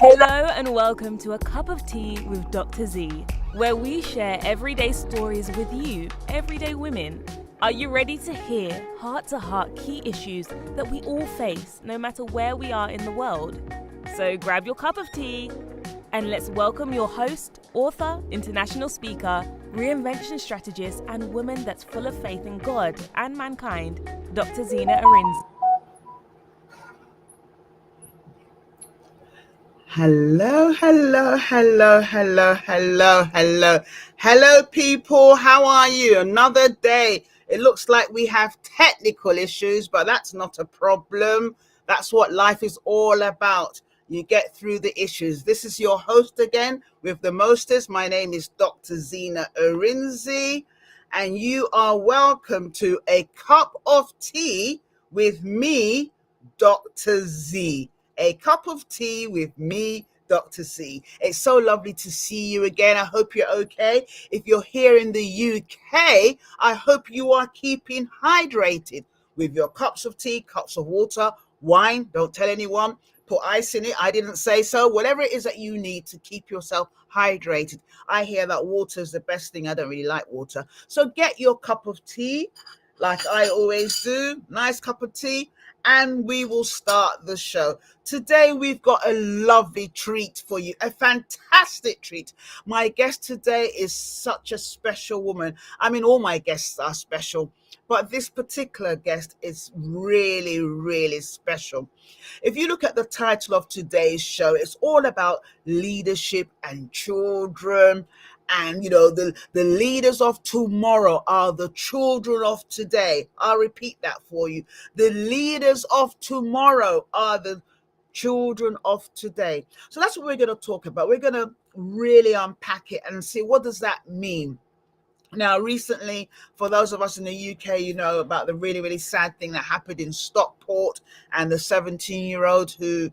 Hello and welcome to A Cup of Tea with Dr. Zee, where we share everyday stories with you, everyday women. Are you ready to hear heart-to-heart key issues that we all face, no matter where we are in the world? So grab your cup of tea and let's welcome your host, author, international speaker, reinvention strategist, and woman that's full of faith in God and mankind, Dr. Zee Podcast. Hello, people. How are you? Another day. It looks like we have technical issues, but that's not a problem. That's what life is all about. You get through the issues. This is your host again with the mostest. My name is Dr. Zee Podcast, and you are welcome to A Cup of Tea with me, Dr. Zee. A cup of tea with me, Dr. Zee. It's so lovely to see you again. I hope you're okay. If you're here in the UK, I hope you are keeping hydrated with your cups of tea, cups of water, wine. Don't tell anyone. Put ice in it. I didn't say so. Whatever it is that you need to keep yourself hydrated. I hear that water is the best thing. I don't really like water. So get your cup of tea like I always do. Nice cup of tea. And we will start the show. Today, we've got a lovely treat for you, a fantastic treat. My guest today is such a special woman. I mean, all my guests are special, but this particular guest is really, really special. If you look at the title of today's show, it's all about leadership and children. And, you know, the leaders of tomorrow are the children of today. I'll repeat that for you. The leaders of tomorrow are the children of today. So that's what we're going to talk about. We're going to really unpack it and see, what does that mean? Now, recently, for those of us in the UK, you know about the really, really sad thing that happened in Stockport and the 17-year-old who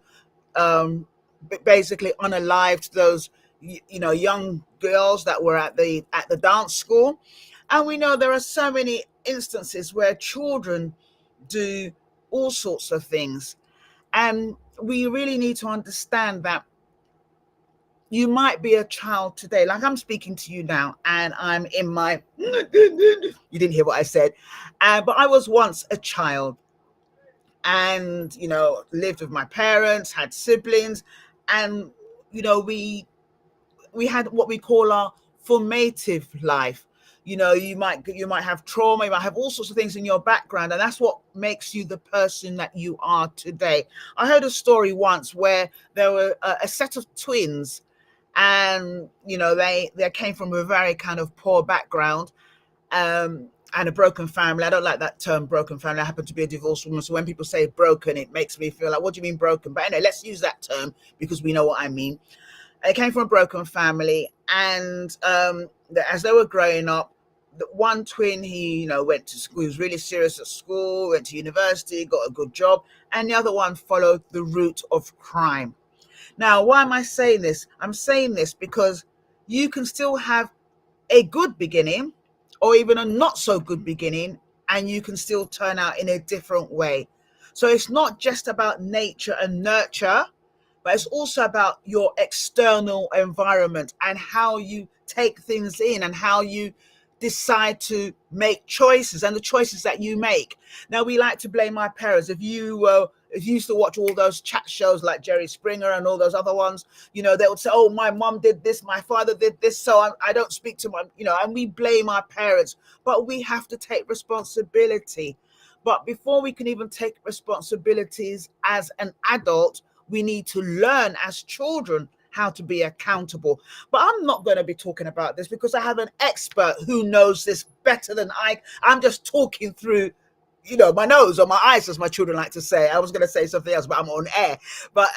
basically unalived those young girls that were at the dance school. And we know there are so many instances where children do all sorts of things, and we really need to understand that you might be a child today, like I'm speaking to you now, and I'm in my you didn't hear what I said, but I was once a child, and lived with my parents, had siblings, and we had what we call our formative life. You might have trauma, you might have all sorts of things in your background, and that's what makes you the person that you are today. I heard a story once where there were a set of twins, and they came from a very kind of poor background, and a broken family. I don't like that term, broken family. I happen to be a divorced woman, so when people say broken, it makes me feel like, what do you mean broken? But anyway, let's use that term because we know what I mean. They came from a broken family, and as they were growing up, the one twin, he went to school. He was really serious at school, went to university, got a good job, and the other one followed the route of crime. Now, why am I saying this? I'm saying this because you can still have a good beginning or even a not so good beginning, and you can still turn out in a different way. So it's not just about nature and nurture, but it's also about your external environment and how you take things in and how you decide to make choices and the choices that you make. Now, we like to blame our parents. If you used to watch all those chat shows like Jerry Springer and all those other ones, they would say, oh, my mom did this, my father did this, so I don't speak to my, and we blame our parents. But we have to take responsibility. But before we can even take responsibilities as an adult, we need to learn as children how to be accountable. But I'm not going to be talking about this because I have an expert who knows this better than I'm just talking through, my nose or my eyes, as my children like to say. I was going to say something else, but I'm on air. But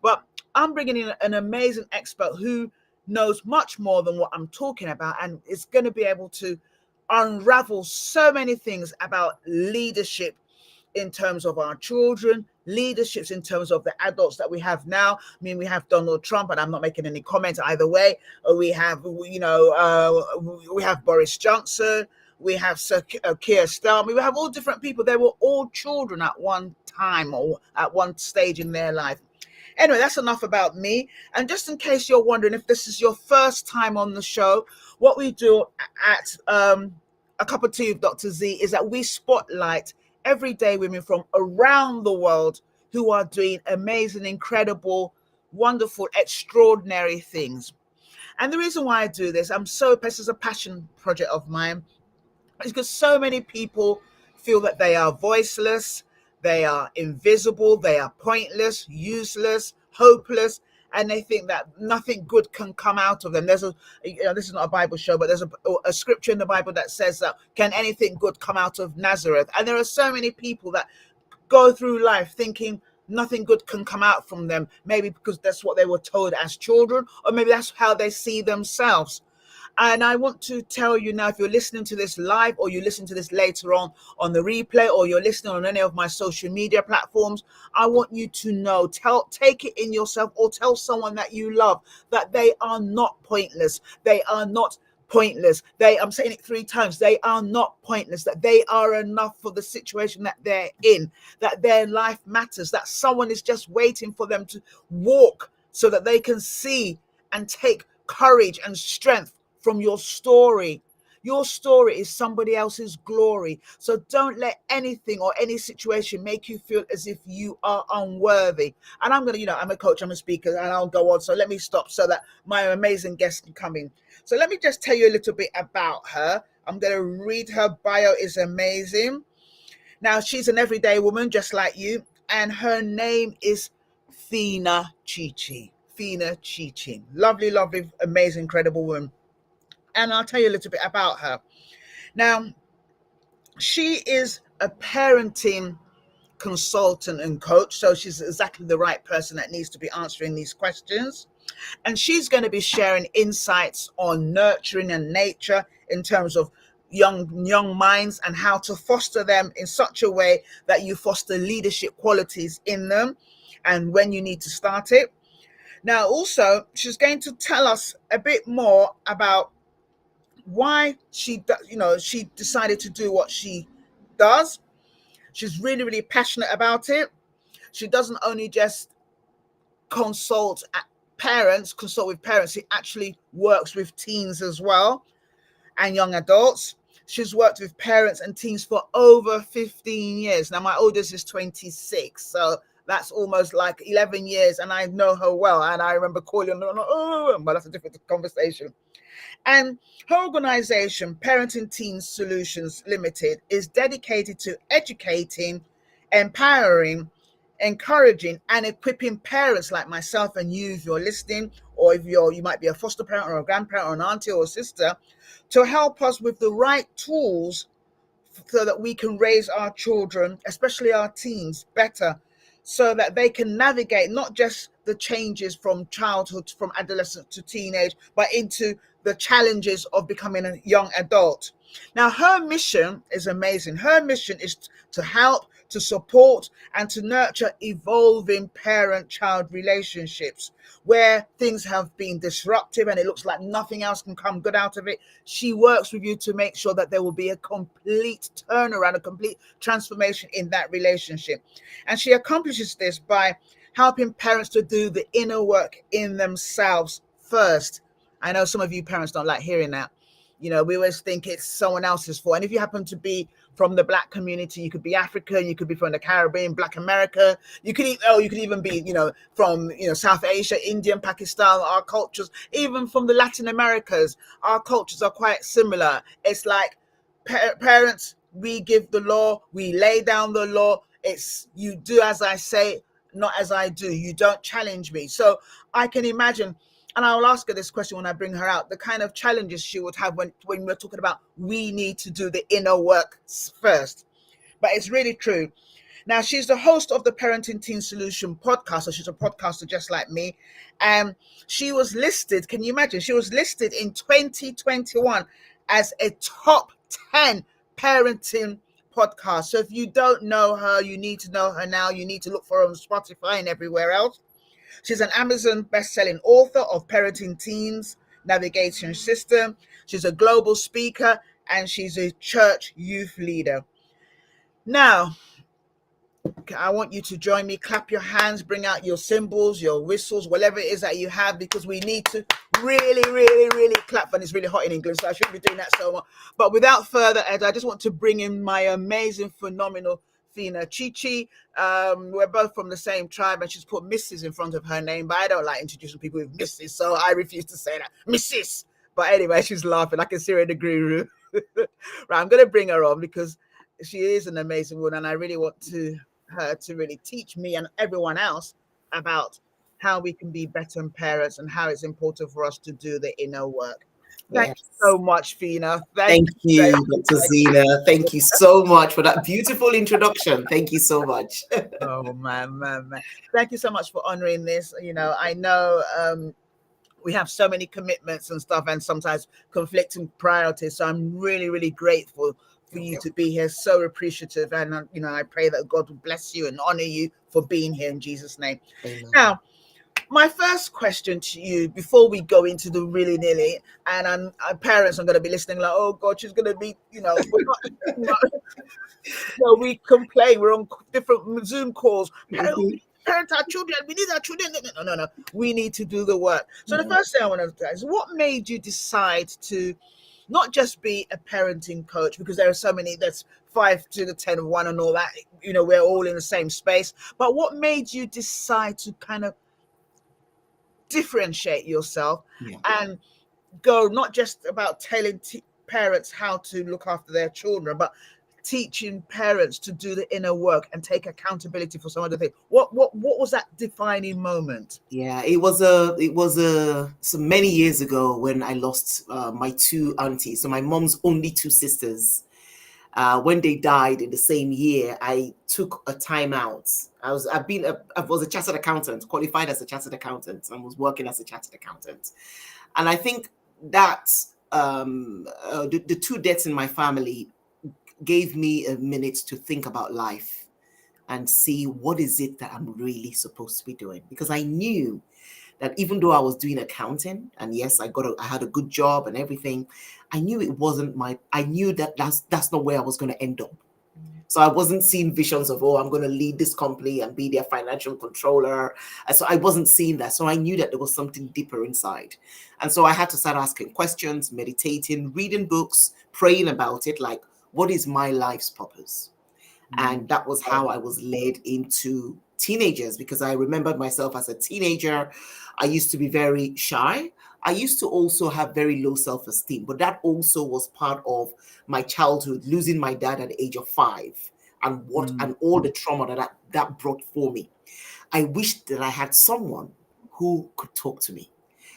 but I'm bringing in an amazing expert who knows much more than what I'm talking about, and is going to be able to unravel so many things about leadership in terms of our children, leaderships in terms of the adults that we have now. I mean, we have Donald Trump, and I'm not making any comments either way. We have, we have Boris Johnson, we have Sir Keir Starmer, we have all different people. They were all children at one time or at one stage in their life. Anyway, that's enough about me. And just in case you're wondering if this is your first time on the show, what we do at A Cup of Tea with Dr. Z is that we spotlight everyday women from around the world who are doing amazing, incredible, wonderful, extraordinary things. And the reason why I do this, this is a passion project of mine, is because so many people feel that they are voiceless, they are invisible, they are pointless, useless, hopeless, and they think that nothing good can come out of them. This is not a Bible show, but there's a scripture in the Bible that says that, can anything good come out of Nazareth? And there are so many people that go through life thinking nothing good can come out from them, maybe because that's what they were told as children, or maybe that's how they see themselves. And I want to tell you now, if you're listening to this live, or you listen to this later on the replay, or you're listening on any of my social media platforms, I want you to know, take it in yourself, or tell someone that you love, that they are not pointless. They are not pointless. I'm saying it 3 times. They are not pointless, that they are enough for the situation that they're in, that their life matters, that someone is just waiting for them to walk so that they can see and take courage and strength from your story. Your story is somebody else's glory. So don't let anything or any situation make you feel as if you are unworthy. And I'm a coach, I'm a speaker, and I'll go on. So let me stop so that my amazing guests can come in. So let me just tell you a little bit about her. I'm going to read her bio. Is amazing. Now, she's an everyday woman just like you, and her name is Fina Chichi. Fina Chichi. Lovely, lovely, amazing, incredible woman. And I'll tell you a little bit about her. Now, she is a parenting consultant and coach, so she's exactly the right person that needs to be answering these questions. And she's going to be sharing insights on nurturing and nature in terms of young minds, and how to foster them in such a way that you foster leadership qualities in them, and when you need to start it. Now, also, she's going to tell us a bit more about why she decided to do what she does. She's really, really passionate about it. She doesn't only just consult with parents. She actually works with teens as well, and young adults. She's worked with parents and teens for over 15 years. Now, my oldest is 26, so that's almost like 11 years, and I know her well. And I remember calling her, but that's a different conversation. And her organization, Parenting Teens Solutions Limited, is dedicated to educating, empowering, encouraging, and equipping parents like myself and you, if you're listening, or if you might be a foster parent or a grandparent or an auntie or a sister, to help us with the right tools so that we can raise our children, especially our teens, better, so that they can navigate not just the changes from childhood, from adolescence to teenage, but into the challenges of becoming a young adult. Now, her mission is amazing. Her mission is to help, to support, and to nurture evolving parent-child relationships where things have been disruptive and it looks like nothing else can come good out of it. She works with you to make sure that there will be a complete turnaround, a complete transformation in that relationship. And she accomplishes this by helping parents to do the inner work in themselves first. I know some of you parents don't like hearing that. We always think it's someone else's fault. And if you happen to be from the Black community, you could be African, you could be from the Caribbean, Black America, you could even be, from, South Asia, Indian, Pakistan, our cultures, even from the Latin Americas, our cultures are quite similar. It's like parents, we give the law, we lay down the law. It's you do as I say, not as I do. You don't challenge me. So I can imagine, and I'll ask her this question when I bring her out, the kind of challenges she would have when we're talking about we need to do the inner work first. But it's really true. Now, she's the host of the Parenting Teen Solution podcast, so she's a podcaster just like me. And she was listed, can you imagine? She was listed in 2021 as a top 10 parenting podcast. So if you don't know her, you need to know her now. You need to look for her on Spotify and everywhere else. She's an Amazon best-selling author of Parenting Teens Navigation System. She's a global speaker, and she's a church youth leader. Now, I want you to join me. Clap your hands, bring out your cymbals, your whistles, whatever it is that you have, because we need to really, really, really clap. And it's really hot in England, so I shouldn't be doing that so much. But without further ado, I just want to bring in my amazing, phenomenal Fina Chichi. We're both from the same tribe, and she's put Mrs. in front of her name, but I don't like introducing people with Mrs., so I refuse to say that. Mrs. But anyway, she's laughing. I can see her in the green room. Right, I'm going to bring her on because she is an amazing woman, and I really want her to really teach me and everyone else about how we can be better parents and how it's important for us to do the inner work. Thank you so much, Fina. Thank you, Dr. Zee. Thank you so much for that beautiful introduction. Thank you so much. Oh, man. Thank you so much for honoring this. I know we have so many commitments and stuff, and sometimes conflicting priorities. So I'm really, really grateful for you to be here. So appreciative. And, I pray that God will bless you and honor you for being here in Jesus' name. Amen. Now, my first question to you before we go into the really nearly, and our parents are going to be listening like, oh God, she's going to be, we're not, we complain. We're on different Zoom calls. Parent our children. We need our children. No. We need to do the work. So the first thing I want to do is, what made you decide to not just be a parenting coach, because there are so many, that's 5 to the 10 of 1 and all that, we're all in the same space, but what made you decide to kind of differentiate yourself and go not just about telling parents how to look after their children, but teaching parents to do the inner work and take accountability for some other thing? What was that defining moment? Yeah, it was so many years ago when I lost my 2 aunties. So my mom's only 2 sisters. When they died in the same year, I took a time out. I was a chartered accountant, qualified as a chartered accountant, and was working as a chartered accountant. And I think that the 2 deaths in my family gave me a minute to think about life and see what is it that I'm really supposed to be doing. Because I knew that even though I was doing accounting, and yes, I had a good job and everything, I knew it wasn't I knew that that's not where I was going to end up. So I wasn't seeing visions of, I'm going to lead this company and be their financial controller. And so I wasn't seeing that. So I knew that there was something deeper inside. And so I had to start asking questions, meditating, reading books, praying about it, like, what is my life's purpose? And that was how I was led into teenagers, because I remembered myself as a teenager. I used to be very shy. I used to also have very low self-esteem, but that also was part of my childhood, losing my dad at the age of 5 and and all the trauma that brought for me. I wished that I had someone who could talk to me.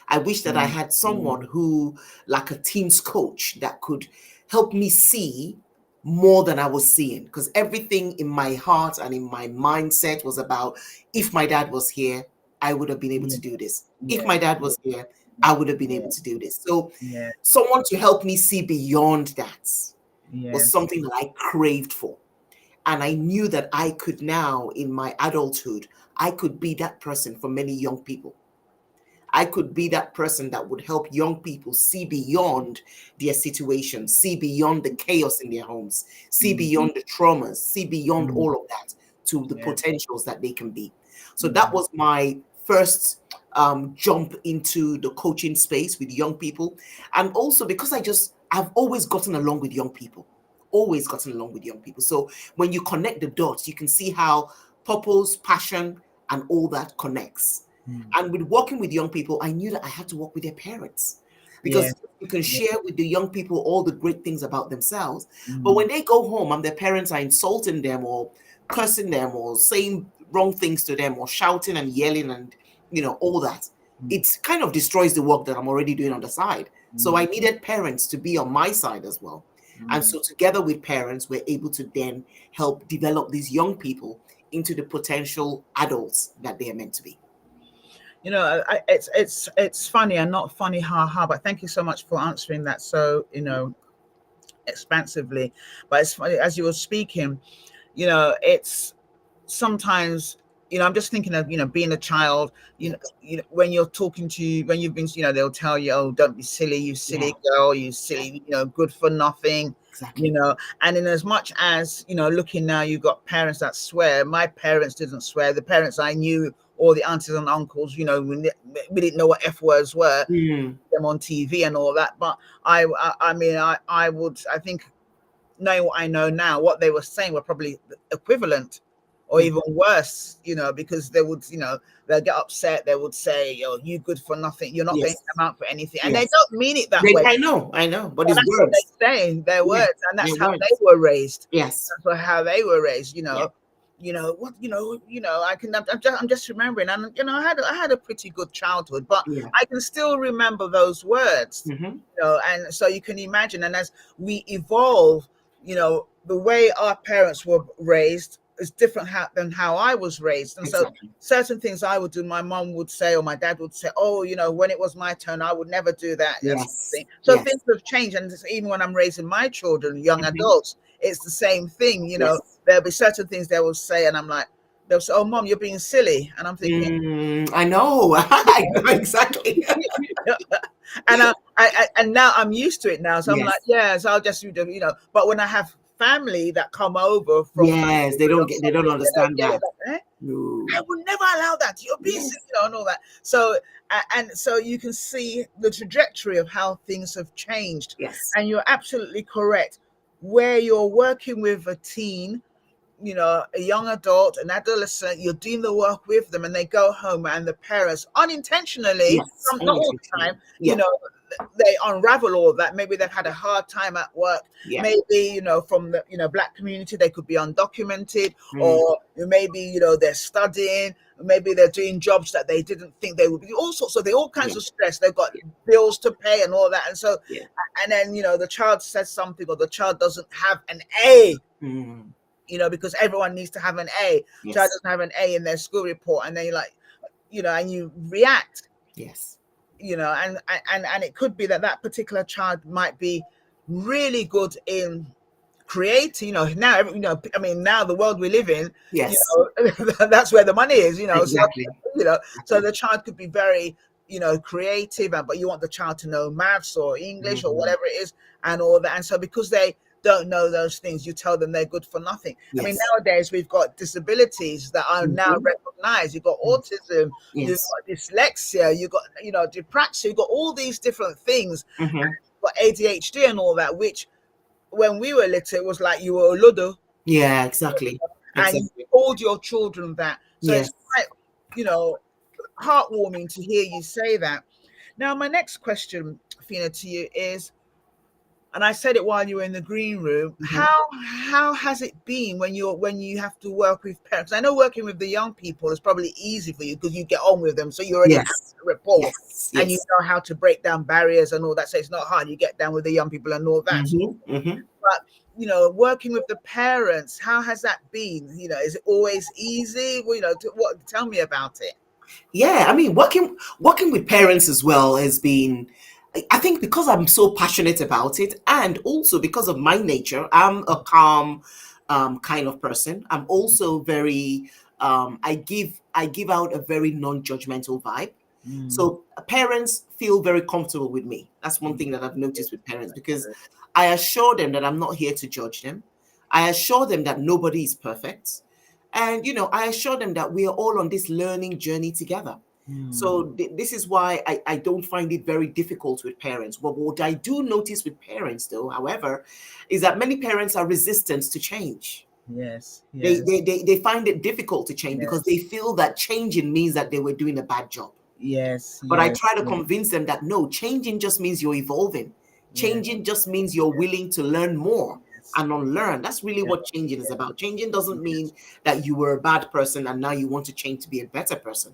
I wish that I had someone who, like a team's coach, that could help me see more than I was seeing, because everything in my heart and in my mindset was about, if my dad was here, I would have been able to do this. If my dad was here, I would have been able to do this. So someone to help me see beyond that was something that I craved for. And I knew that I could now, in my adulthood, I could be that person for many young people. I could be that person that would help young people see beyond their situation, see beyond the chaos in their homes, see beyond the traumas, see beyond all of that to the potentials that they can be. So that was my first jump into the coaching space with young people. And also because I've always gotten along with young people, So when you connect the dots, you can see how purpose, passion, and all that connects. And with working with young people, I knew that I had to work with their parents, because you can share with the young people all the great things about themselves. But when they go home and their parents are insulting them or cursing them or saying wrong things to them or shouting and yelling and, all that, it kind of destroys the work that I'm already doing on the side. So I needed parents to be on my side as well. And so together with parents, we're able to then help develop these young people into the potential adults that they are meant to be. It's funny and not funny, but thank you so much for answering that so, expansively. But it's funny, as you were speaking, it's sometimes I'm just thinking of, being a child, when you're talking to, when you've been, they'll tell you, oh, don't be silly, you silly girl, you silly, good for nothing, Exactly. and in as much as, looking now, you've got parents that swear. My parents didn't swear. The parents I knew, all the aunties and uncles, we didn't know what F words were, them on TV and all that. But I think, knowing what I know now, what they were saying were probably equivalent or even worse, because they would, they'll get upset. They would say, yo, you good for nothing. You're not going to come out for anything. And they don't mean it that way. I know, but it's that's words. what they're saying, their words. And that's how they were raised. Yes. That's how they were raised, I'm just remembering, and I had a pretty good childhood, but I can still remember those words, and so you can imagine. And as we evolve, the way our parents were raised is different than how I was raised. And so certain things I would do, my mom would say, or my dad would say, oh, when it was my turn, I would never do that. So things have changed. And even when I'm raising my children, young adults, it's the same thing. There'll be certain things they will say, and I'm like, they'll say, oh, Mom, you're being silly. And I'm thinking, I know. I know exactly. And now I'm used to it now. So I'm like, so I'll just, but when I have family that come over from, they don't understand that. No. I would never allow that. You're being silly, and all that. So so you can see the trajectory of how things have changed. And you're absolutely correct. Where you're working with a teen, a young adult, an adolescent, you're doing the work with them, and they go home, and the parents unintentionally, not all the time, they unravel all that. Maybe they've had a hard time at work. Maybe, from the Black community, they could be undocumented, or maybe, they're studying, maybe they're doing jobs that they didn't think they would be, all kinds of stress. They've got bills to pay and all that. And so, and then, the child says something, or the child doesn't have an A, because everyone needs to have an A. Child doesn't have an A in their school report, and then you're like, and you react. And it could be that particular child might be really good in creating, now, now the world we live in, that's where the money is, so the child could be very, creative, but you want the child to know maths or English or whatever it is and all that. And so because they don't know those things, you tell them they're good for nothing. I mean, nowadays we've got disabilities that are now recognized. You've got autism, you've got dyslexia, you've got, dypraxia, you've got all these different things, you've got ADHD and all that, which when we were little, it was like you were a ludo. And you told your children that. So it's quite, heartwarming to hear you say that. Now, my next question, Fina, to you is, and I said it while you were in the green room, how has it been when you have to work with parents? I know working with the young people is probably easy for you because you get on with them, so you already have rapport, and you know how to break down barriers and all that. So it's not hard. You get down with the young people and all that. But working with the parents, how has that been? Is it always easy? Tell me about it. I mean, working with parents as well has been, I think, because I'm so passionate about it, and also because of my nature. I'm a calm kind of person. I'm also very I give out a very non-judgmental vibe. So parents feel very comfortable with me. That's one thing that I've noticed with parents, because I assure them that I'm not here to judge them. I assure them that nobody is perfect. And, I assure them that we are all on this learning journey together. So this is why I don't find it very difficult with parents. But what I do notice with parents, though, however, is that many parents are resistant to change. They find it difficult to change because they feel that changing means that they were doing a bad job. But I try to convince them that no, changing just means you're evolving. Changing just means you're willing to learn more and unlearn. That's really what changing is about. Changing doesn't mean that you were a bad person and now you want to change to be a better person.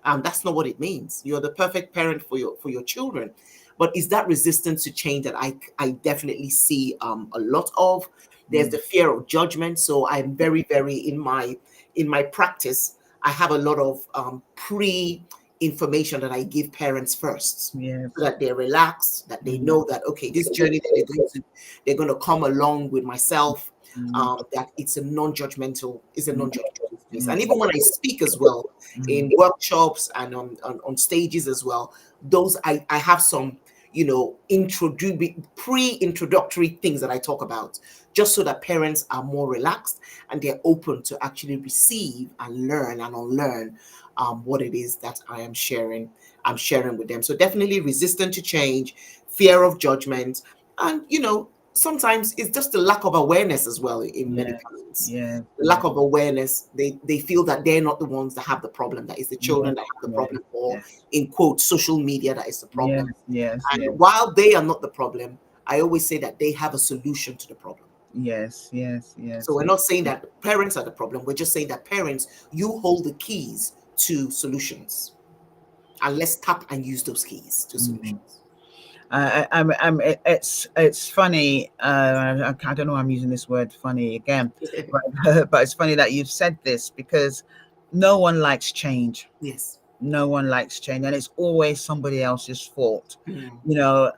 That's not what it means. You're the perfect parent for your children. But is that resistance to change that I definitely see a lot of. There's the fear of judgment. So I'm very, very in my practice, I have a lot of information that I give parents first, Yes. so that they're relaxed, that they know that, okay, this journey that they're going to come along with myself, that it's a non-judgmental space. And even when I speak as well in workshops and on stages as well, those I have some, you know, pre-introductory things that I talk about, just so that parents are more relaxed and they're open to actually receive and learn and unlearn what it is that I'm sharing with them. So definitely resistant to change, fear of judgment, and, you know, sometimes it's just the lack of awareness as well in many parents. The lack of awareness. They feel that they're not the ones that have the problem, that is the children that have the problem, or in quote social media that is the problem. And while they are not the problem, I always say that they have a solution to the problem. Yes. So we're not saying that parents are the problem. We're just saying that parents, you hold the keys to solutions, and let's tap and use those keys to solutions. It's funny. I don't know why I'm using this word funny again, but it's funny that you've said this, because no one likes change. Yes. No one likes change, and it's always somebody else's fault. You know,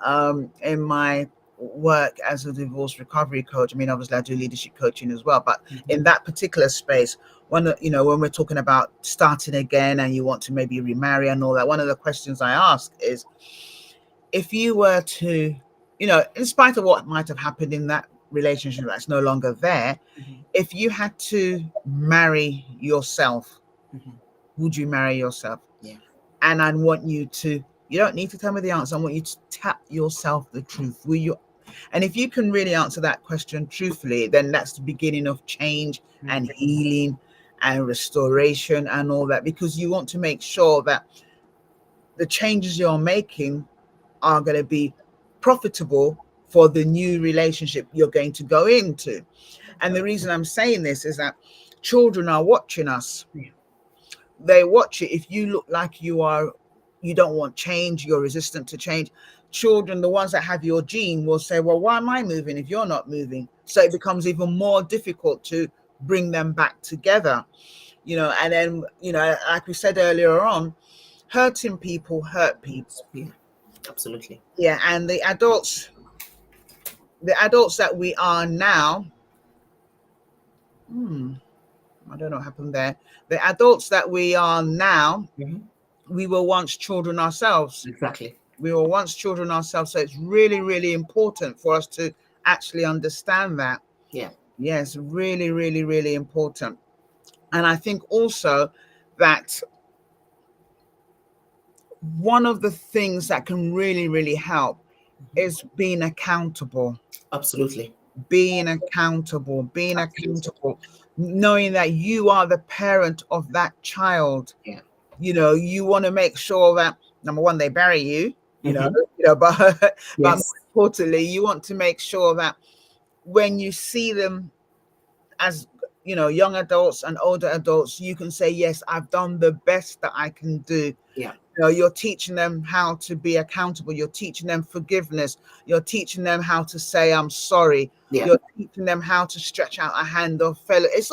in my work as a divorce recovery coach, I mean, obviously I do leadership coaching as well, but in that particular space, when we're talking about starting again and you want to maybe remarry and all that, one of the questions I ask is, if you were to, you know, in spite of what might have happened in that relationship that's no longer there, if you had to marry yourself, would you marry yourself? Yeah. And I want you to, you don't need to tell me the answer, I want you to tap yourself the truth. Will you? And if you can really answer that question truthfully, then that's the beginning of change and healing and restoration and all that, because you want to make sure that the changes you're making are going to be profitable for the new relationship you're going to go into. And the reason I'm saying this is that children are watching us. They watch it. If you look like you don't want change, you're resistant to change, children, the ones that have your gene, will say, well, why am I moving if you're not moving? So it becomes even more difficult to bring them back together, you know. And then, you know, like we said earlier on, hurting people hurt people. Yeah, absolutely. Yeah. And the adults that we are now, I don't know what happened there. The adults that we are now, we were once children ourselves. Exactly. We were once children ourselves. So it's really, really important for us to actually understand that. Yeah. Yes, really, really, really important. And I think also that one of the things that can really, really help is being accountable. Absolutely. Being accountable, knowing that you are the parent of that child. Yeah. You know, you want to make sure that, number one, they bury you, but more importantly, you want to make sure that when you see them as, you know, young adults and older adults, you can say, yes, I've done the best that I can do. Yeah. You know, you're teaching them how to be accountable. You're teaching them forgiveness. You're teaching them how to say, I'm sorry. Yeah. You're teaching them how to stretch out a hand of fellow. It's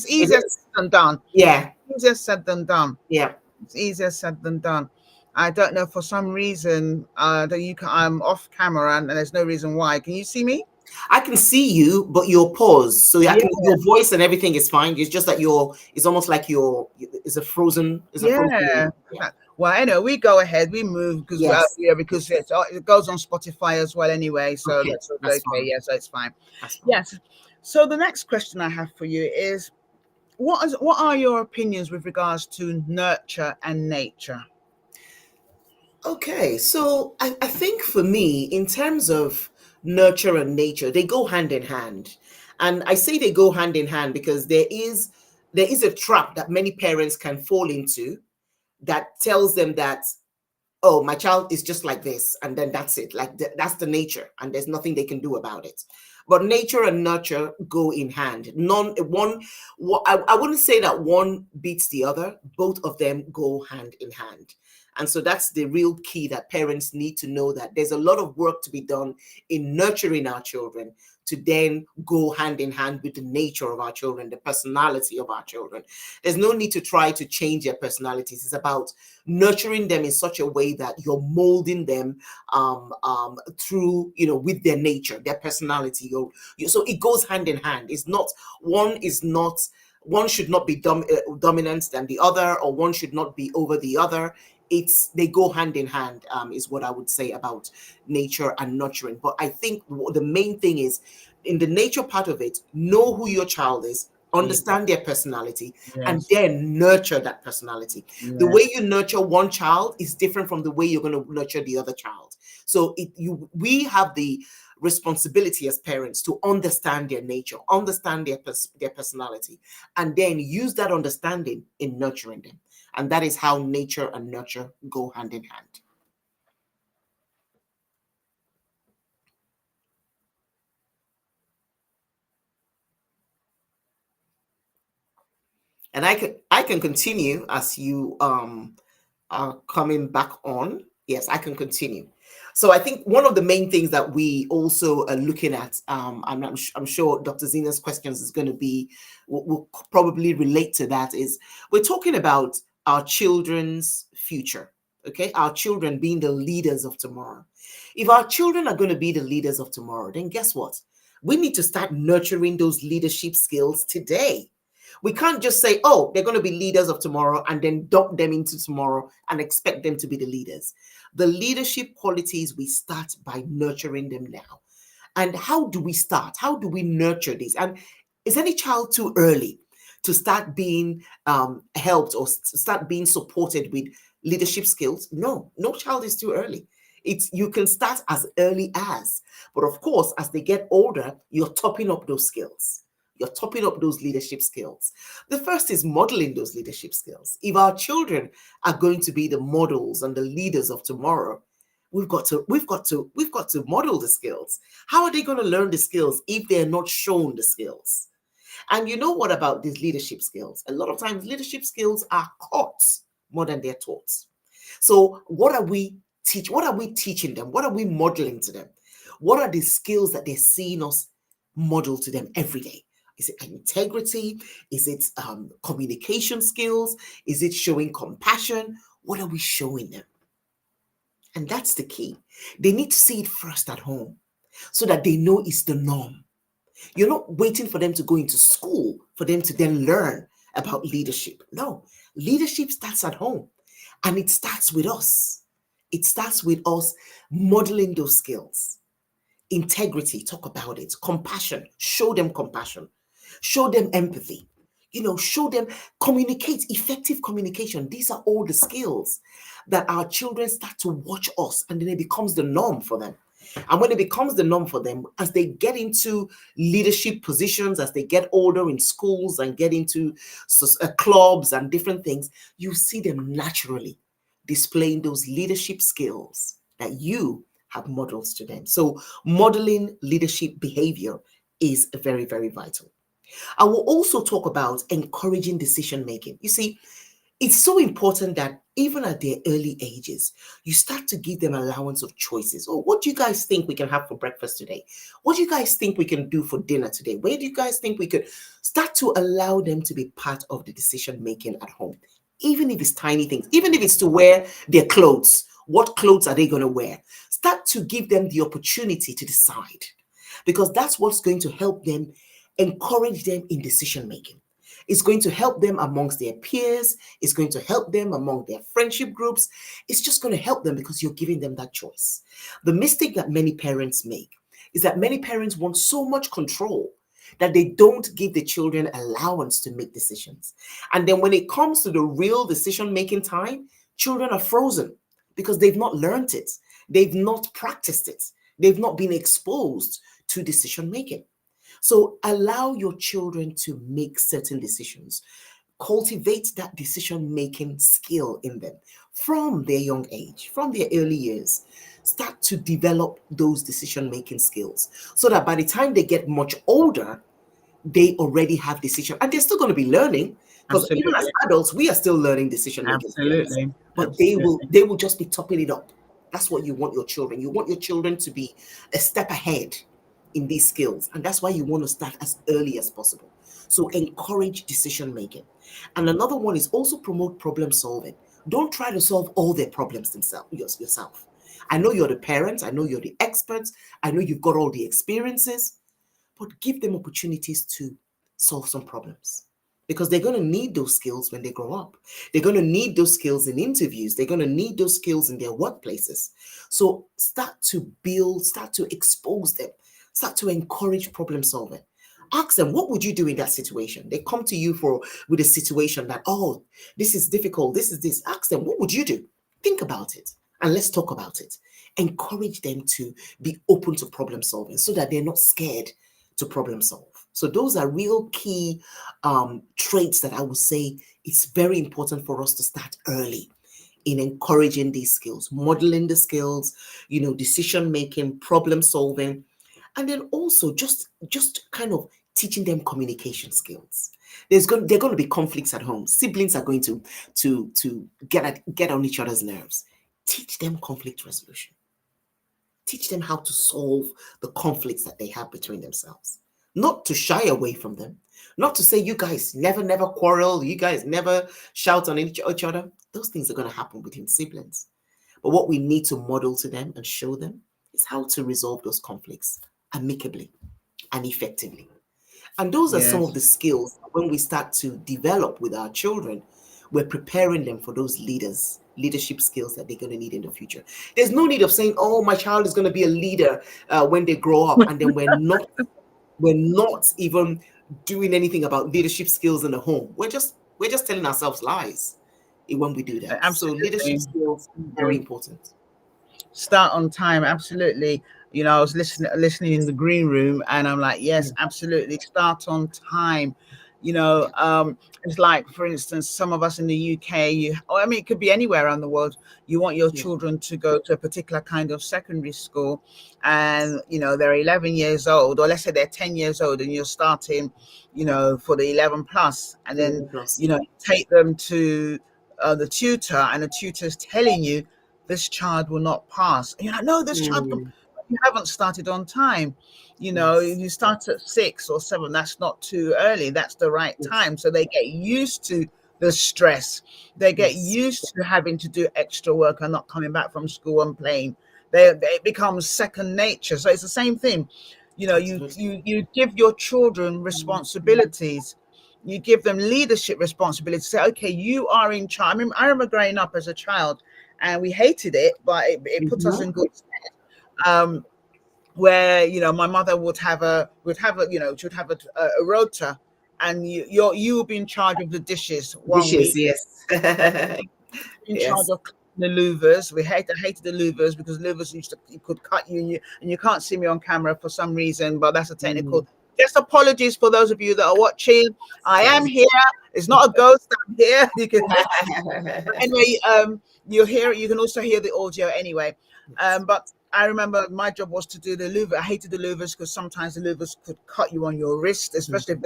easier said than done. Yeah. Easier said than done. Yeah. It's easier said than done. I don't know, for some reason that I'm off camera and there's no reason why. Can you see me? I can see you, but you're paused. So your voice and everything is fine. It's just that it's almost like it's a frozen. Well, anyway, we go ahead, we move because it goes on Spotify as well anyway. So that's okay. Yeah, so it's fine. Yes. So the next question I have for you is, what are your opinions with regards to nurture and nature? Okay, so I think for me, in terms of nurture and nature, they go hand in hand. And I say they go hand in hand because there is a trap that many parents can fall into that tells them that, oh, my child is just like this, and then that's it. Like that's the nature, and there's nothing they can do about it. But nature and nurture go in hand. I wouldn't say that one beats the other. Both of them go hand in hand. And so that's the real key, that parents need to know that there's a lot of work to be done in nurturing our children to then go hand in hand with the nature of our children, the personality of our children. There's no need to try to change their personalities. It's about nurturing them in such a way that you're molding them through, with their nature, their personality. So it goes hand in hand. One should not be dominant than the other, or one should not be over the other. They go hand in hand, is what I would say about nature and nurturing. But I think the main thing is, in the nature part of it, know who your child is, understand their personality, and then nurture that personality. The way you nurture one child is different from the way you're going to nurture the other child. So we have the responsibility as parents to understand their nature, understand their personality, and then use that understanding in nurturing them. And that is how nature and nurture go hand in hand. And I can continue as you are coming back on. Yes, I can continue. So I think one of the main things that we also are looking at, I'm sure Dr. Zee's questions is going to be, will probably relate to that, is we're talking about our children's future, okay? Our children being the leaders of tomorrow. If our children are going to be the leaders of tomorrow, then guess what? We need to start nurturing those leadership skills today. We can't just say, oh, they're going to be leaders of tomorrow and then dump them into tomorrow and expect them to be the leaders. The leadership qualities, we start by nurturing them now. And how do we start? How do we nurture these? And is any child too early to start being helped or start being supported with leadership skills? No child is too early. You can start as early as, but of course, as they get older, you're topping up those skills. You're topping up those leadership skills. The first is modeling those leadership skills. If our children are going to be the models and the leaders of tomorrow, we've got to model the skills. How are they going to learn the skills if they're not shown the skills? And you know what about these leadership skills? A lot of times leadership skills are caught more than they're taught. So what are we teaching them? What are we modeling to them? What are the skills that they're seeing us model to them every day? Is it integrity? Is it communication skills? Is it showing compassion? What are we showing them? And that's the key. They need to see it first at home so that they know it's the norm. You're not waiting for them to go into school for them to then learn about leadership. No, leadership starts at home, and it starts with us. It starts with us modeling those skills. Integrity, talk about it. Compassion, show them compassion. Show them empathy. Show them effective communication. These are all the skills that our children start to watch us, and then it becomes the norm for them. And when it becomes the norm for them, as they get into leadership positions, as they get older in schools and get into clubs and different things, you see them naturally displaying those leadership skills that you have models to them. So modeling leadership behavior is very, very vital. I will also talk about encouraging decision making. You see, it's so important that even at their early ages, you start to give them allowance of choices. Oh, what do you guys think we can have for breakfast today? What do you guys think we can do for dinner today? Where do you guys think we could start to allow them to be part of the decision making at home? Even if it's tiny things, even if it's to wear their clothes. What clothes are they going to wear? Start to give them the opportunity to decide, because that's what's going to help them, encourage them in decision making. It's going to help them amongst their peers. It's going to help them among their friendship groups. It's just going to help them because you're giving them that choice. The mistake that many parents make is that many parents want so much control that they don't give the children allowance to make decisions. And then when it comes to the real decision-making time, children are frozen because they've not learned it. They've not practiced it. They've not been exposed to decision-making. So allow your children to make certain decisions. Cultivate that decision-making skill in them from their young age, from their early years. Start to develop those decision-making skills so that by the time they get much older, they already have decision. And they're still going to be learning. Because even as Absolutely. adults, we are still learning decision making skills. Absolutely. But Absolutely. they will just be topping it up. That's what you want your children. You want your children to be a step ahead in these skills. And that's why you want to start as early as possible. So encourage decision making. And another one is also promote problem solving. Don't try to solve all their problems yourself. I know you're the parents, I know you're the experts, I know you've got all the experiences, but give them opportunities to solve some problems, because they're going to need those skills when they grow up. They're going to need those skills in interviews. They're going to need those skills in their workplaces. So start to build, start to expose them, start to encourage problem solving. Ask them, what would you do in that situation? They come to you with a situation that, oh, this is difficult. This is this. Ask them, what would you do? Think about it and let's talk about it. Encourage them to be open to problem solving so that they're not scared to problem solve. So those are real key traits that I would say it's very important for us to start early in encouraging these skills, modeling the skills, decision making, problem solving, and then also just kind of teaching them communication skills. There are going to be conflicts at home. Siblings are going to get on each other's nerves. Teach them conflict resolution. Teach them how to solve the conflicts that they have between themselves. Not to shy away from them. Not to say, you guys never quarrel. You guys never shout on each other. Those things are going to happen between siblings. But what we need to model to them and show them is how to resolve those conflicts amicably and effectively. And those are some of the skills when we start to develop with our children, we're preparing them for those leadership skills that they're going to need in the future. There's no need of saying, oh, my child is going to be a leader when they grow up, and then we're not even doing anything about leadership skills in the home. We're just telling ourselves lies when we do that. Absolutely. So leadership skills very important. Start on time. Absolutely. I was listening in the green room, and I'm like, yes, absolutely. Start on time. It's like, for instance, some of us in the UK, it could be anywhere around the world. You want your children to go to a particular kind of secondary school, and they're 11 years old, or let's say they're 10 years old, and you're starting, for the 11 plus, and then take them to the tutor, and the tutor's telling you this child will not pass. And you're like, no, this child. You haven't started on time. You start at 6 or 7. That's not too early. That's the right time. So they get used to the stress. They get used to having to do extra work and not coming back from school and playing. It becomes second nature. So it's the same thing. You give your children responsibilities. You give them leadership responsibilities. Say, okay, you are in charge. I remember growing up as a child, and we hated it, but it puts us in good stead. Where my mother would have a rota, and you would be in charge of the dishes one week. Yes. In charge of the louvers. We hated the louvers, because louvers you could cut you, and you can't see me on camera for some reason, but that's a technical. Just apologies for those of you that are watching. I am here. It's not a ghost. I'm here. You can anyway. You hear it. You can also hear the audio anyway. But I remember my job was to do the louver. I hated the louvers because sometimes the louvers could cut you on your wrist, especially if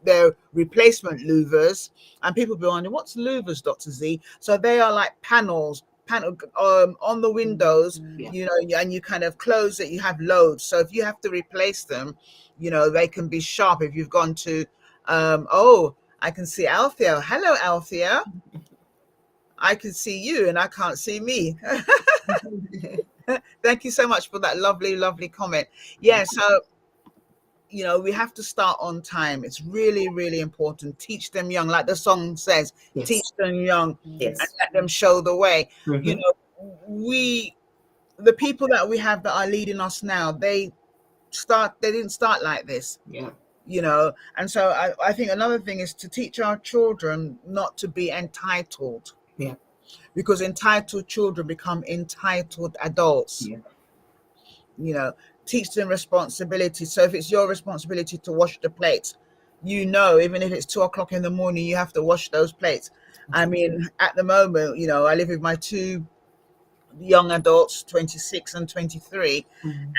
they're replacement louvers. And people be wondering, what's louvers, Dr. Z? So they are like panel on the windows, and you kind of close it. You have loads. So if you have to replace them, they can be sharp. If you've gone to, I can see Althea. Hello, Althea. I can see you and I can't see me. Thank you so much for that lovely comment. Yeah, so we have to start on time. It's really, really important. Teach them young, like the song says. Teach them young, and let them show the way. The people that we have that are leading us now, they didn't start like this. And so I think another thing is to teach our children not to be entitled. Because entitled children become entitled adults. Teach them responsibility. So if it's your responsibility to wash the plates, even if it's 2:00 in the morning, you have to wash those plates. At the moment, I live with my 2 young adults, 26 and 23,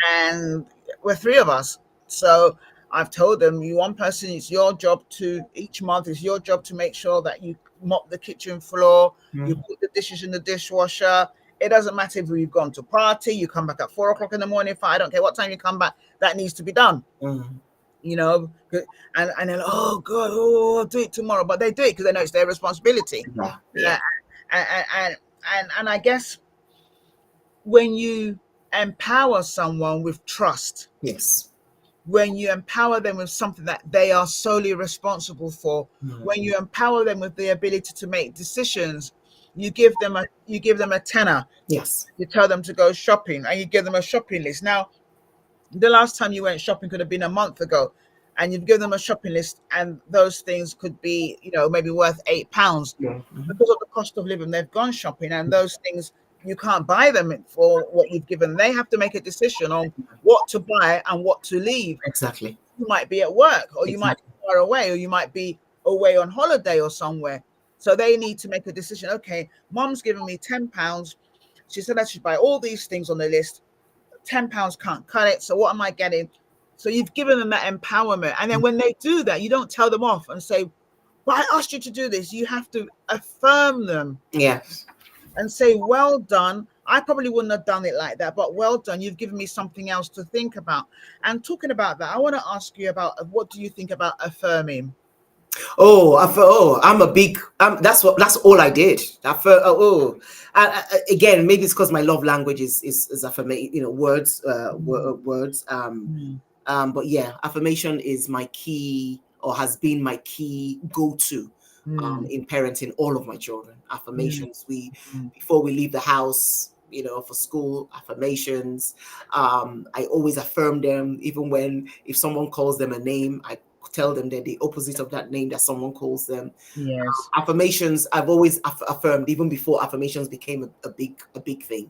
and we're 3 of us. So I've told them, you one person, it's your job to each month, it's your job to make sure that you mop the kitchen floor, you put the dishes in the dishwasher. It doesn't matter if you've gone to party, you come back at 4 o'clock in the morning, I don't care what time you come back, that needs to be done. You know, and then, oh God, oh, I'll do it tomorrow, but they do it because they know it's their responsibility. Yeah. And I guess when you empower someone with trust, Yes. when you empower them with something that they are solely responsible for, when you empower them with the ability to make decisions, you give them a tenner. Yes. You tell them to go shopping, and you give them a shopping list. Now, the last time you went shopping could have been a month ago, and you've given them a shopping list, and those things could be, maybe worth £8. Yeah. Because of the cost of living, they've gone shopping, and those things, you can't buy them for what you've given. They have to make a decision on what to buy and what to leave. Exactly. You might be at work, or you might be far away, or you might be away on holiday or somewhere. So they need to make a decision. Okay, Mom's giving me £10. She said I should buy all these things on the list. £10 can't cut it. So what am I getting? So you've given them that empowerment. And then when they do that, you don't tell them off and say, well, I asked you to do this. You have to affirm them. Yes. And say, well done. I probably wouldn't have done it like that, but well done. You've given me something else to think about. And talking about that, I want to ask you about, what do you think about affirming? I'm a big. That's all I did. Again, maybe it's because my love language is affirmation. Words. But yeah, affirmation is my key, or has been my key go-to in parenting all of my children. Affirmations. Before we leave the house, for school, affirmations. I always affirm them, even if someone calls them a name, I tell them they're the opposite of that name that someone calls them. Yes. Affirmations, I've always affirmed, even before affirmations became a big thing,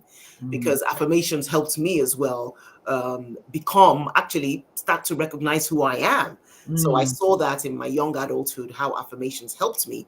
because affirmations helped me as well start to recognize who I am. So I saw that in my young adulthood, how affirmations helped me.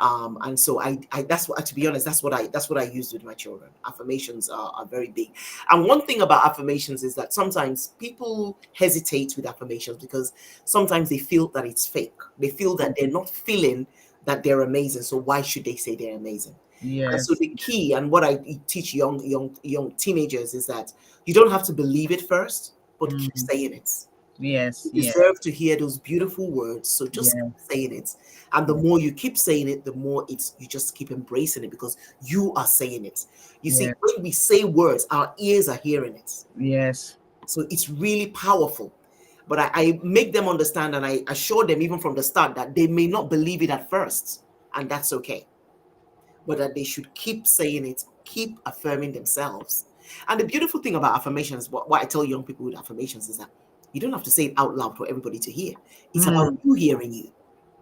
And so I that's what, to be honest, that's what I used with my children. Affirmations are very big. And one thing about affirmations is that sometimes people hesitate with affirmations because sometimes they feel that it's fake. They feel that they're not feeling that they're amazing. So why should they say they're amazing? Yes. And so the key, and what I teach young teenagers, is that you don't have to believe it first, but keep saying it. Yes. You deserve to hear those beautiful words. So just keep saying it. And the more you keep saying it, the more you just keep embracing it, because you are saying it. You see, when we say words, our ears are hearing it. Yes. So it's really powerful. But I make them understand, and I assure them even from the start that they may not believe it at first, and that's okay. But that they should keep saying it, keep affirming themselves. And the beautiful thing about affirmations, what I tell young people with affirmations, is that you don't have to say it out loud for everybody to hear. It's about you hearing you.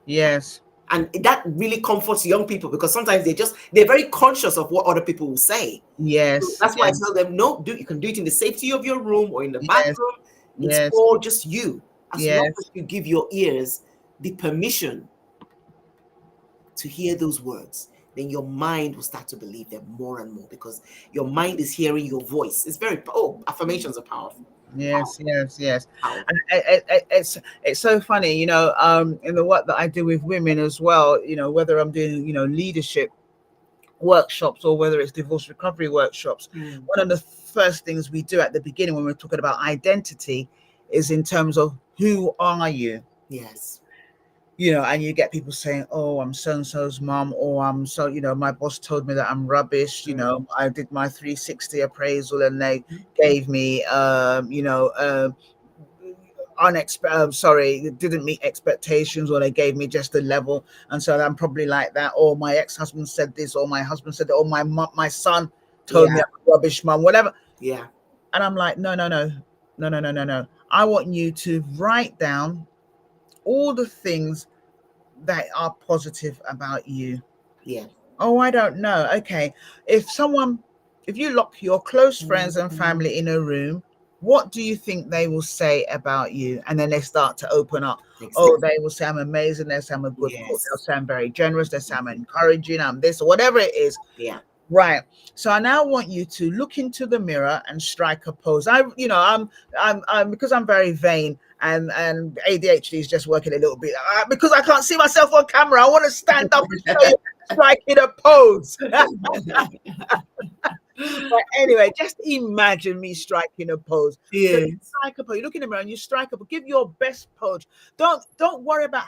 Yes. And that really comforts young people, because sometimes they're very conscious of what other people will say. Yes. So that's why I tell them, no, you can do it in the safety of your room or in the bathroom. It's all just you. As long as you give your ears the permission to hear those words, then your mind will start to believe them more and more, because your mind is hearing your voice. It's affirmations are powerful. Yes. And it's so funny, in the work that I do with women as well, whether I'm doing, leadership workshops or whether it's divorce recovery workshops. One of the first things we do at the beginning when we're talking about identity is in terms of, who are you? Yes. And you get people saying, oh, I'm so-and-so's mom, or I'm so, my boss told me that I'm rubbish. I did my 360 appraisal and they gave me, didn't meet expectations, or they gave me just a level. And so I'm probably like that. Or my ex-husband said this, or my husband said that, or my son told me I'm a rubbish mom, whatever. Yeah. And I'm like, no. I want you to write down all the things that are positive about you. Yeah. Oh, I don't know. Okay. If you lock your close friends and family in a room, what do you think they will say about you? And then they start to open up. Exactly. Oh, they will say I'm amazing. They say I'm a good cook. They'll say I'm very generous. They say I'm encouraging. I'm this, or whatever it is. Yeah. Right. So I now want you to look into the mirror and strike a pose. I'm because I'm very vain, and ADHD is just working a little bit. Because I can't see myself on camera, I want to stand up and show you striking a pose. But anyway, just imagine me striking a pose. So Yes. you strike a pose. You look in the mirror and you strike a pose. Give your best pose. Don't worry about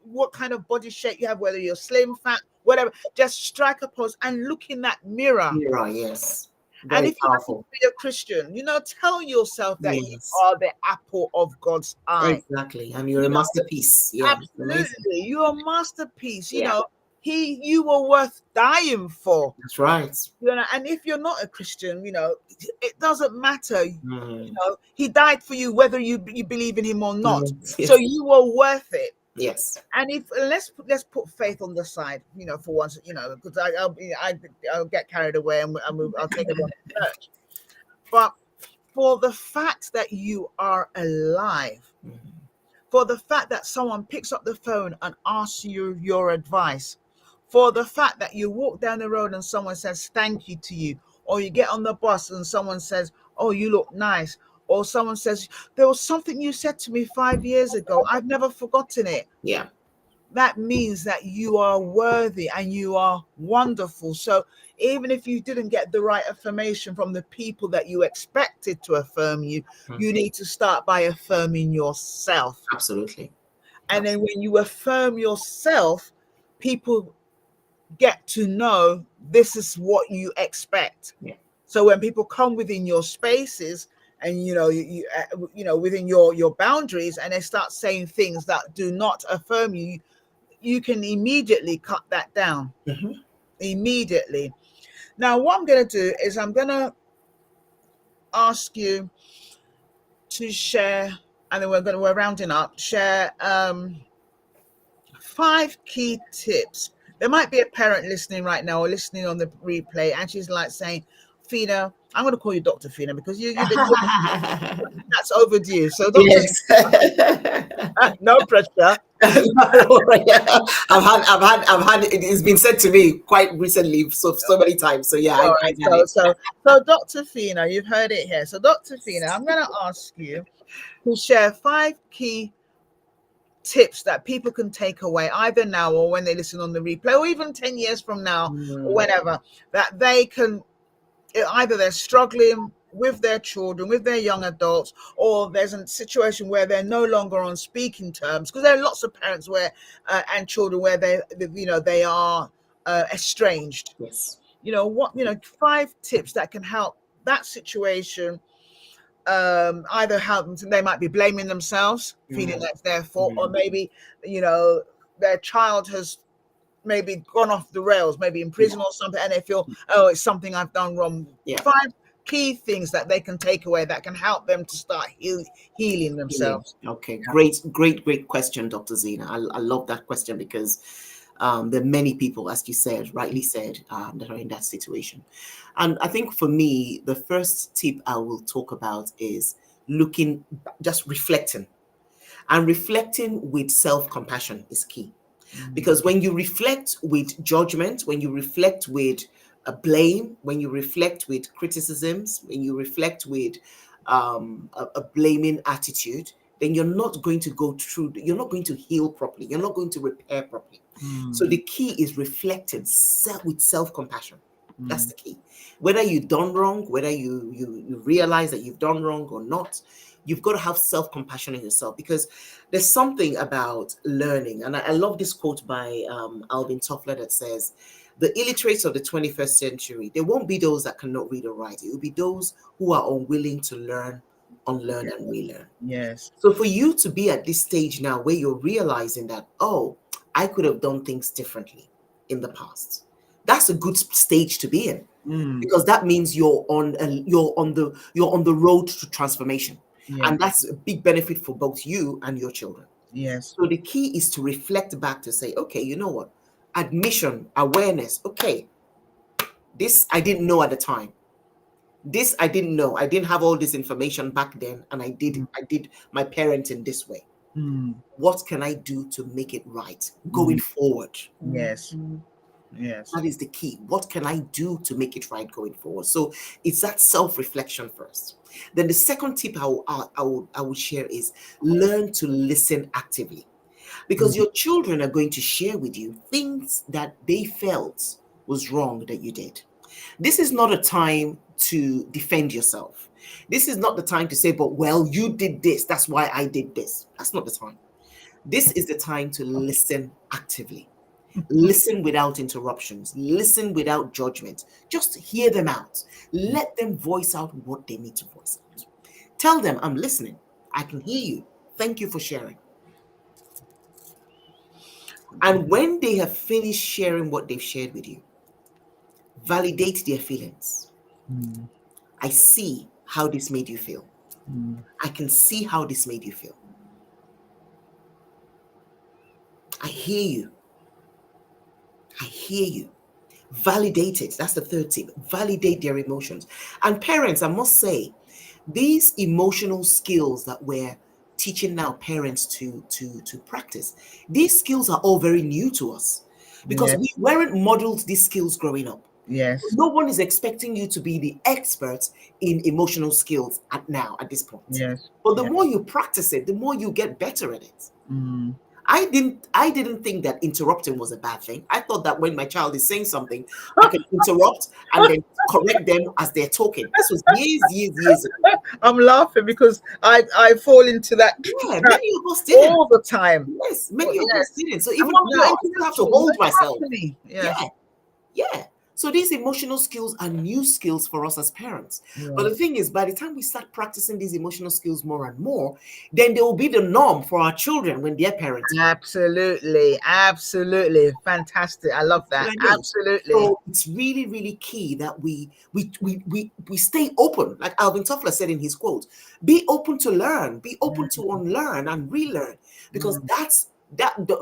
what kind of body shape you have, whether you're slim, fat, whatever. Just strike a pose and look in that mirror. Mirror, yes. And Very if you happen powerful. to be a Christian, tell yourself that you Yes. are the apple of God's eye. Exactly. And you're a masterpiece. Yeah. Absolutely, Amazing. you're a masterpiece. Yeah. You were worth dying for. That's right. And if you're not a Christian, it doesn't matter. Mm. He died for you, whether you believe in him or not. Yes. So you were worth it. Yes. And let's put faith on the side, for once, because I'll get carried away and I'll take it on to church. But for the fact that you are alive, for the fact that someone picks up the phone and asks you your advice, for the fact that you walk down the road and someone says thank you to you, or you get on the bus and someone says, oh, you look nice, or someone says, there was something you said to me 5 years ago, I've never forgotten it. Yeah. That means that you are worthy and you are wonderful. So even if you didn't get the right affirmation from the people that you expected to affirm you, you need to start by affirming yourself. Absolutely. And then when you affirm yourself, people get to know this is what you expect. Yeah. So when people come within your spaces and within your boundaries, and they start saying things that do not affirm you, you can immediately cut that down. Immediately. Now what I'm going to do is I'm going to ask you to share, and then we're rounding up, share 5 key tips. There might be a parent listening right now or listening on the replay, and she's like saying, Fina, I'm going to call you Dr. Fina because that's overdue. So Dr. Yes. No pressure. I've had it's been said to me quite recently, so many times. So yeah. All right. So Dr. Fina, you've heard it here. So Dr. Fina, I'm going to ask you to share 5 key tips that people can take away either now or when they listen on the replay, or even 10 years from now, or whenever, that they can, either they're struggling with their children, with their young adults, or there's a situation where they're no longer on speaking terms, because there are lots of parents where and children where they are estranged. Yes. 5 tips that can help that situation. Either help them, they might be blaming themselves, feeling that's their fault, or maybe their child has maybe gone off the rails, maybe in prison or something, and they feel, oh, it's something I've done wrong. 5 key things that they can take away that can help them to start healing themselves. Okay, great question, Dr. Zee. I love that question because there are many people, as you said, rightly said, that are in that situation. And I think for me, the first tip I will talk about is just reflecting. And reflecting with self-compassion is key. Because when you reflect with judgment, when you reflect with a blame, when you reflect with criticisms, when you reflect with a blaming attitude, then you're not going to heal properly. You're not going to repair properly. So the key is reflecting with self-compassion. That's the key. Whether you've done wrong, whether you realize that you've done wrong or not, you've got to have self-compassion in yourself, because there's something about learning. And I love this quote by Alvin Toffler that says, the illiterates of the 21st century, there won't be those that cannot read or write. It will be those who are unwilling to learn, unlearn, and relearn. Yes. So for you to be at this stage now where you're realizing that, oh, I could have done things differently in the past, that's a good stage to be in, because that means you're on the road to transformation. Yeah. And that's a big benefit for both you and your children. Yes. So the key is to reflect back to say, okay, you know what? Admission, awareness. Okay, this I didn't know at the time. This I didn't know. I didn't have all this information back then, and I did my parenting this way. What can I do to make it right going forward? Yes. Yes. That is the key. What can I do to make it right going forward? So it's that self-reflection first. Then the second tip I would share is learn to listen actively, because your children are going to share with you things that they felt was wrong that you did. This is not a time to defend yourself. This is not the time to say, but well, you did this, that's why I did this. That's not the time. This is the time to listen actively. Listen without interruptions. Listen without judgment. Just hear them out. Let them voice out what they need to voice out. Tell them, I'm listening. I can hear you. Thank you for sharing. And when they have finished sharing what they've shared with you, validate their feelings. I see how this made you feel. I can see how this made you feel. I hear you. I hear you. Validate it. That's the third tip. Validate their emotions. And parents, I must say, these emotional skills that we're teaching now parents to practice, these skills are all very new to us, because Yes. we weren't modeled these skills growing up. Yes. No one is expecting you to be the expert in emotional skills at this point. Yes. But the Yes. more you practice it, the more you get better at it. Mm. I didn't think that interrupting was a bad thing. I thought that when my child is saying something, I can interrupt and then correct them as they're talking. This was years ago. I'm laughing because I fall into that Yeah, trap many of us didn't. all the time. Yes, many of us didn't. So And even what now, I else? still have to hold myself. Yes. Yeah. So these emotional skills are new skills for us as parents. But the thing is, by the time we start practicing these emotional skills more and more, then they will be the norm for our children when they're parenting. Absolutely. Fantastic. I love that. Absolutely. So it's really, really key that we stay open. Like Alvin Toffler said in his quote, be open to learn, be open to unlearn and relearn, because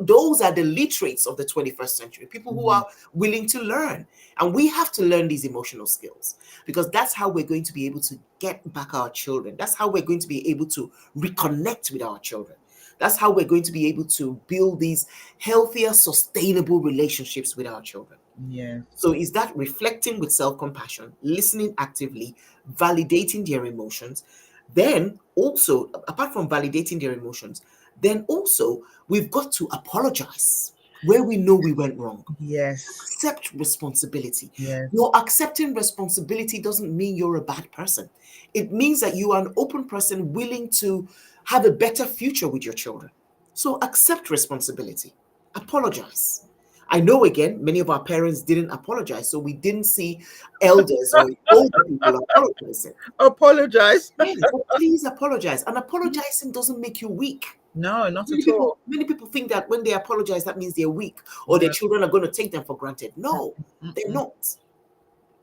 those are the literates of the 21st century, people who are willing to learn. And we have to learn these emotional skills, because that's how we're going to be able to get back our children. That's how we're going to be able to reconnect with our children. That's how we're going to be able to build these healthier, sustainable relationships with our children. Yeah. So is that reflecting with self-compassion, listening actively, validating their emotions. Then also, apart from validating their emotions, then also we've got to apologize where we know we went wrong. Yes. Accept responsibility. Yes. Your accepting responsibility doesn't mean you're a bad person. It means that you are an open person willing to have a better future with your children. So accept responsibility. Apologize. I know, again, many of our parents didn't apologize, so we didn't see elders or older people apologizing. Apologize. Yes, but please apologize. And apologizing doesn't make you weak. No, not at all. Many people think that when they apologize, that means they're weak or their children are going to take them for granted. No, they're not.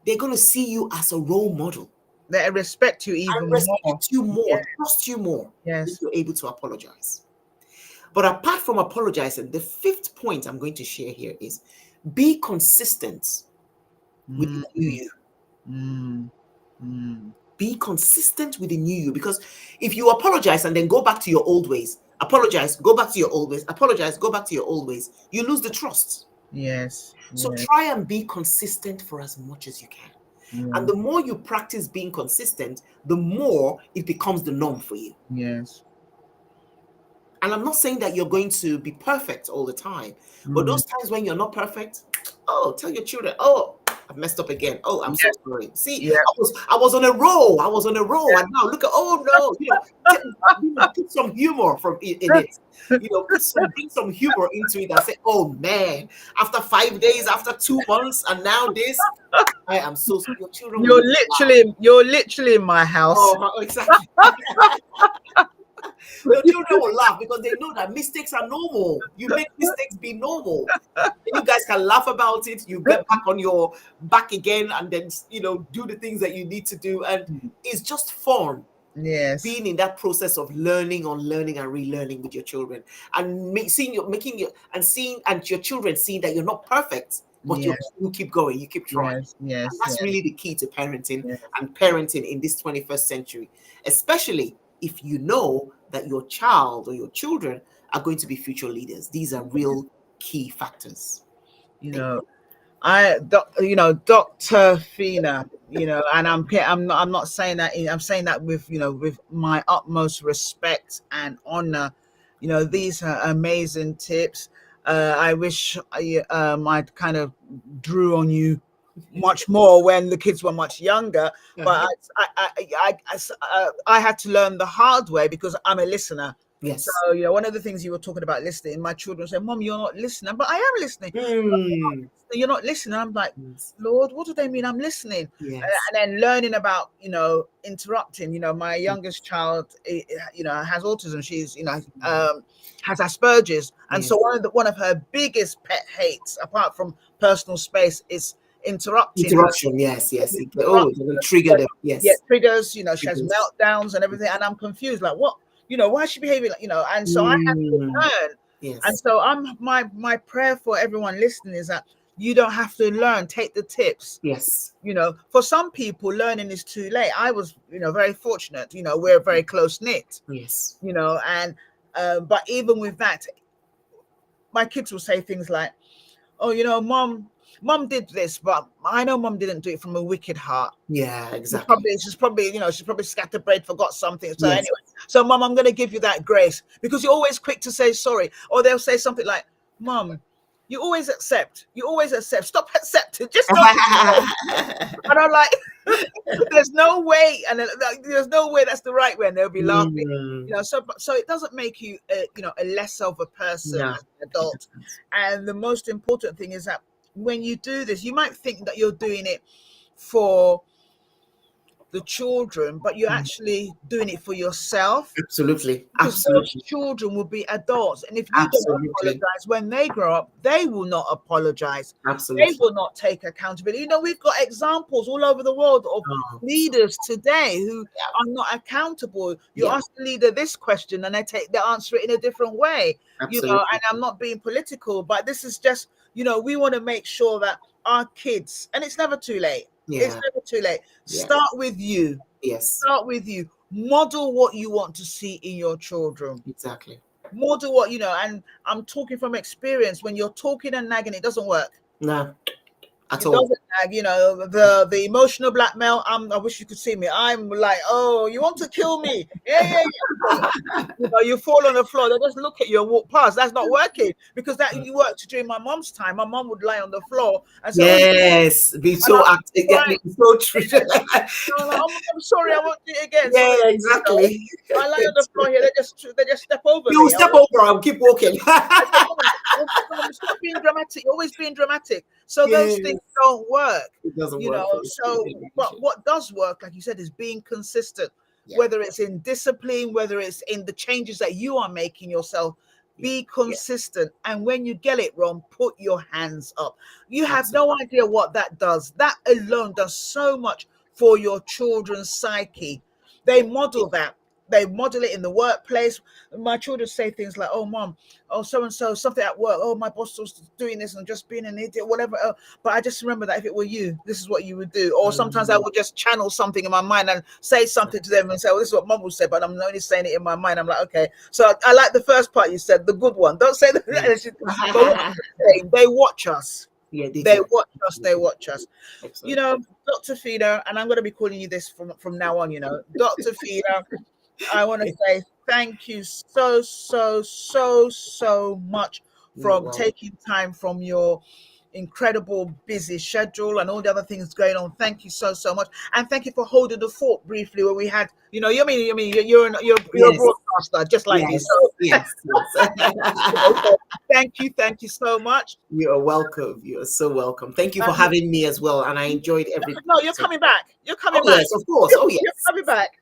They're going to see you as a role model. They respect you even and respect more. you more, trust you more. Yes. If you're able to apologize. But apart from apologizing, the fifth point I'm going to share here is be consistent with the new you. Be consistent with the new you, because if you apologize and then go back to your old ways, apologize, go back to your old ways, apologize, go back to your old ways, you lose the trust. Yes. So try and be consistent for as much as you can. And the more you practice being consistent, the more it becomes the norm for you. Yes. And I'm not saying that you're going to be perfect all the time, but those times when you're not perfect, tell your children, I've messed up again. Oh, I'm so sorry. See, I was on a roll. And now look at, put some humor in it. Bring some humor into it and say, oh man, after 5 days, after 2 months, and now this, I am so sorry. Your children you're literally in my house. Oh, exactly. Your children will laugh because they know that mistakes are normal. You make mistakes be normal. And you guys can laugh about it. You get back on your back again and then, do the things that you need to do. And it's just fun. Yes. Being in that process of learning, unlearning, and relearning with your children, and your children seeing that you're not perfect, but you keep going, you keep trying. Yes. And that's really the key to parenting and parenting in this 21st century, especially if you know that your child or your children are going to be future leaders. These are real key factors. Dr. Fina, and I'm not saying that. I'm saying that with with my utmost respect and honor. These are amazing tips. I wish I'd kind of drew on you much more when the kids were much younger, but I had to learn the hard way because I'm a listener. Yes. So, one of the things you were talking about listening, my children say, Mom, you're not listening. But I am listening. You're not listening. I'm like, Lord, what do they mean? I'm listening. Yes. And then learning about, interrupting. My youngest child, has autism. She's, has Asperger's. And so one of her biggest pet hates, apart from personal space, is interruption. Yes. It will trigger them. Yes. Yeah, triggers. She has meltdowns and everything. And I'm confused. Like, what? Why is she behaving like, and so I have to learn. Yes. And so my prayer for everyone listening is that you don't have to learn, take the tips. Yes. For some people, learning is too late. I was, very fortunate, we're very close knit. Yes. And but even with that, my kids will say things like, oh, Mom did this, but I know Mom didn't do it from a wicked heart. Yeah, exactly. She's probably scatterbrained, forgot something. So anyway, so Mom, I'm going to give you that grace because you're always quick to say sorry. Or they'll say something like, Mom, you always accept. Stop accepting. Just don't. And I'm like, there's no way, and there's no way that's the right way. And they'll be laughing. So it doesn't make you, a less of a person, as an adult. And the most important thing is that when you do this, you might think that you're doing it for the children, but you're actually doing it for yourself. Absolutely. Because those children will be adults. And if you don't apologize when they grow up, they will not apologize. Absolutely. They will not take accountability. We've got examples all over the world of leaders today who are not accountable. You ask the leader this question and they answer it in a different way. Absolutely. And I'm not being political, but this is just, we want to make sure that our kids, and it's never too late. It's never too late. Start with you. Yes. Start with you. Model what you want to see in your children. Exactly. Model what, and I'm talking from experience. When you're talking and nagging, it doesn't work. No. At all. Doesn't nag, the emotional blackmail. I wish you could see me. I'm like, oh, you want to kill me? Yeah. You fall on the floor. They just look at you and walk past. That's not working because that you worked during my mom's time. My mom would lie on the floor and say, yes, be so active. So true. I'm sorry, I won't do it again. Yeah, exactly. I lie on the floor here. They just step over me. You step over. I'll keep walking. Stop being dramatic. You're always being dramatic. So those things don't work. It doesn't work. So, but what does work, like you said, is being consistent. Whether it's in discipline, whether it's in the changes that you are making yourself, be consistent. And when you get it wrong, put your hands up. You have no idea what that does. That alone does so much for your children's psyche. They model that. They model it in the workplace. My children say things like, oh, Mom, oh, so-and-so, something at work. Oh, my boss was doing this and just being an idiot, whatever. But I just remember that if it were you, this is what you would do. Or sometimes I would just channel something in my mind and say something to them and say, well, this is what Mom would say, but I'm only saying it in my mind. I'm like, okay. So I like the first part you said, the good one. Don't say the they watch us. Yeah, they watch us. Excellent. Dr. Fina, and I'm going to be calling you this from now on, Dr. Fina, I want to say thank you so much from taking time from your incredible busy schedule and all the other things going on. Thank you so much, and thank you for holding the fort briefly when we had, you're a broadcaster just like me. So yes. Thank you so much. You are welcome. You are so welcome. Thank you for having me as well, and I enjoyed everything. No, you're coming back. You're coming back. Yes, of course. Oh yes, you're coming back.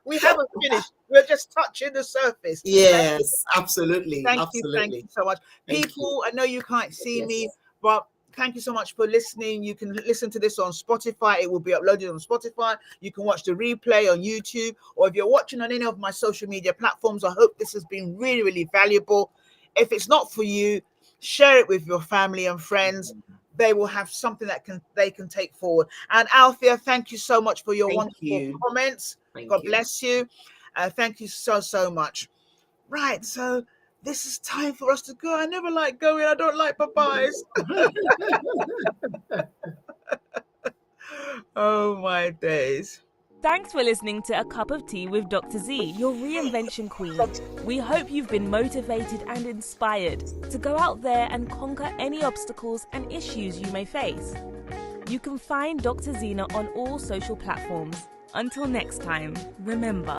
We haven't finished. We're just touching the surface. Yes, absolutely. Thank you so much. People, I know you can't see me, but thank you so much for listening. You can listen to this on Spotify. It will be uploaded on Spotify. You can watch the replay on YouTube, or if you're watching on any of my social media platforms, I hope this has been really, really valuable. If it's not for you, share it with your family and friends. They will have something that they can take forward. And Althea, thank you so much for your wonderful comments. God bless you. Thank you so much. Right. So this is time for us to go. I never like going. I don't like bye-byes. Oh, my days. Thanks for listening to A Cup of Tea with Dr. Z, your reinvention queen. We hope you've been motivated and inspired to go out there and conquer any obstacles and issues you may face. You can find Dr. Zena on all social platforms. Until next time, remember,